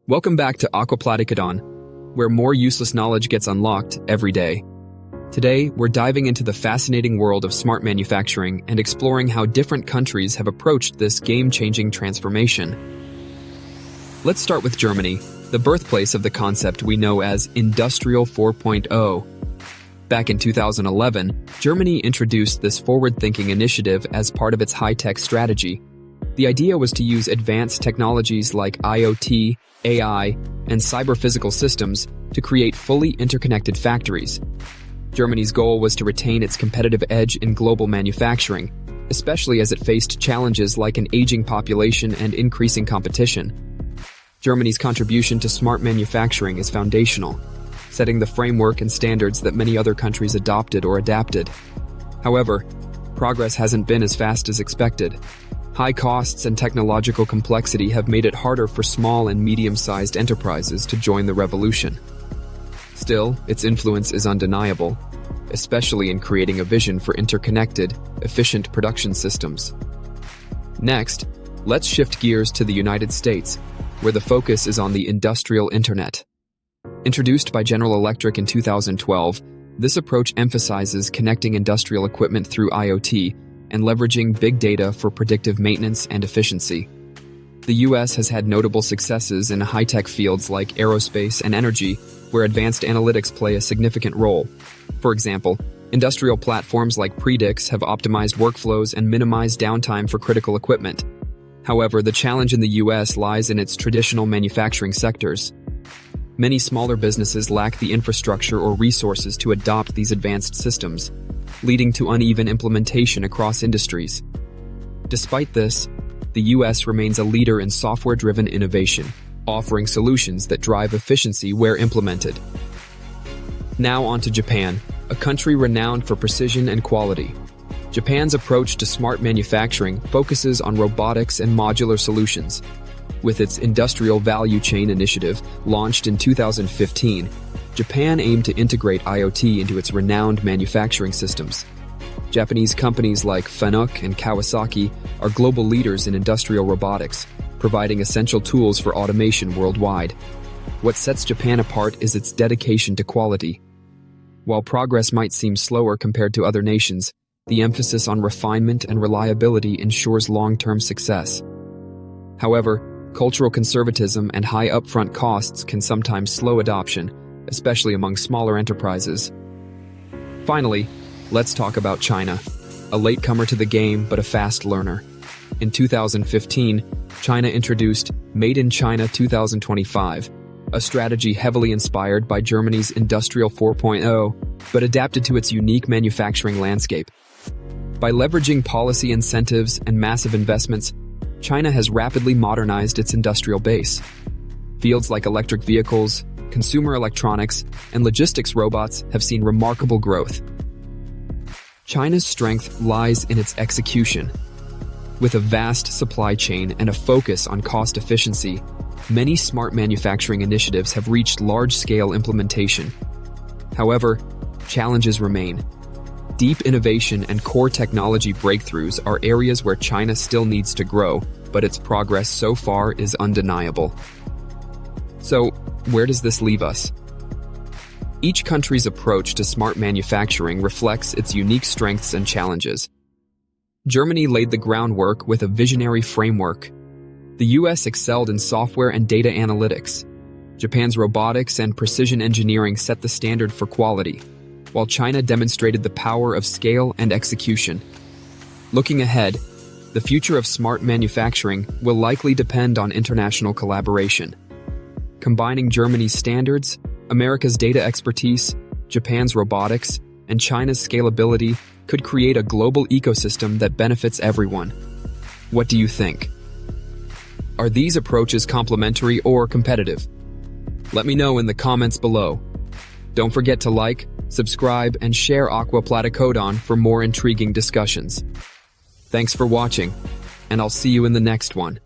Welcome back to Aquaplaticodon, where more useless knowledge gets unlocked every day. Today, we're diving into the fascinating world of smart manufacturing and exploring how different countries have approached this game-changing transformation. Let's start with Germany, the birthplace of the concept we know as Industrial 4.0. Back in 2011, Germany introduced this forward-thinking initiative as part of its high-tech strategy. The idea was to use advanced technologies like IoT, AI, and cyber-physical systems to create fully interconnected factories. Germany's goal was to retain its competitive edge in global manufacturing, especially as it faced challenges like an aging population and increasing competition. Germany's contribution to smart manufacturing is foundational, setting the framework and standards that many other countries adopted or adapted. However, progress hasn't been as fast as expected. High costs and technological complexity have made it harder for small and medium-sized enterprises to join the revolution. Still, its influence is undeniable, especially in creating a vision for interconnected, efficient production systems. Next, let's shift gears to the United States, where the focus is on the industrial internet. Introduced by General Electric in 2012, this approach emphasizes connecting industrial equipment through IoT and leveraging big data for predictive maintenance and efficiency. The U.S. has had notable successes in high-tech fields like aerospace and energy, where advanced analytics play a significant role. For example, industrial platforms like Predix have optimized workflows and minimized downtime for critical equipment. However, the challenge in the U.S. lies in its traditional manufacturing sectors. Many smaller businesses lack the infrastructure or resources to adopt these advanced systems, leading to uneven implementation across industries. Despite this, the U.S. remains a leader in software-driven innovation, offering solutions that drive efficiency where implemented. Now on to Japan, a country renowned for precision and quality. Japan's approach to smart manufacturing focuses on robotics and modular solutions. With its Industrial Value Chain initiative, launched in 2015, Japan aimed to integrate IoT into its renowned manufacturing systems. Japanese companies like Fanuc and Kawasaki are global leaders in industrial robotics, providing essential tools for automation worldwide. What sets Japan apart is its dedication to quality. While progress might seem slower compared to other nations, the emphasis on refinement and reliability ensures long-term success. However, cultural conservatism and high upfront costs can sometimes slow adoption, especially among smaller enterprises. Finally, let's talk about China, a latecomer to the game but a fast learner. In 2015, China introduced Made in China 2025, a strategy heavily inspired by Germany's Industrial 4.0, but adapted to its unique manufacturing landscape. By leveraging policy incentives and massive investments, China has rapidly modernized its industrial base. Fields like electric vehicles, consumer electronics, and logistics robots have seen remarkable growth. China's strength lies in its execution. With a vast supply chain and a focus on cost efficiency, many smart manufacturing initiatives have reached large-scale implementation. However, challenges remain. Deep innovation and core technology breakthroughs are areas where China still needs to grow, but its progress so far is undeniable. So, where does this leave us? Each country's approach to smart manufacturing reflects its unique strengths and challenges. Germany laid the groundwork with a visionary framework. The US excelled in software and data analytics. Japan's robotics and precision engineering set the standard for quality, while China demonstrated the power of scale and execution. Looking ahead, the future of smart manufacturing will likely depend on international collaboration. Combining Germany's standards, America's data expertise, Japan's robotics, and China's scalability could create a global ecosystem that benefits everyone. What do you think? Are these approaches complementary or competitive? Let me know in the comments below. Don't forget to like, subscribe, and share Aquaplaticodon for more intriguing discussions. Thanks for watching, and I'll see you in the next one.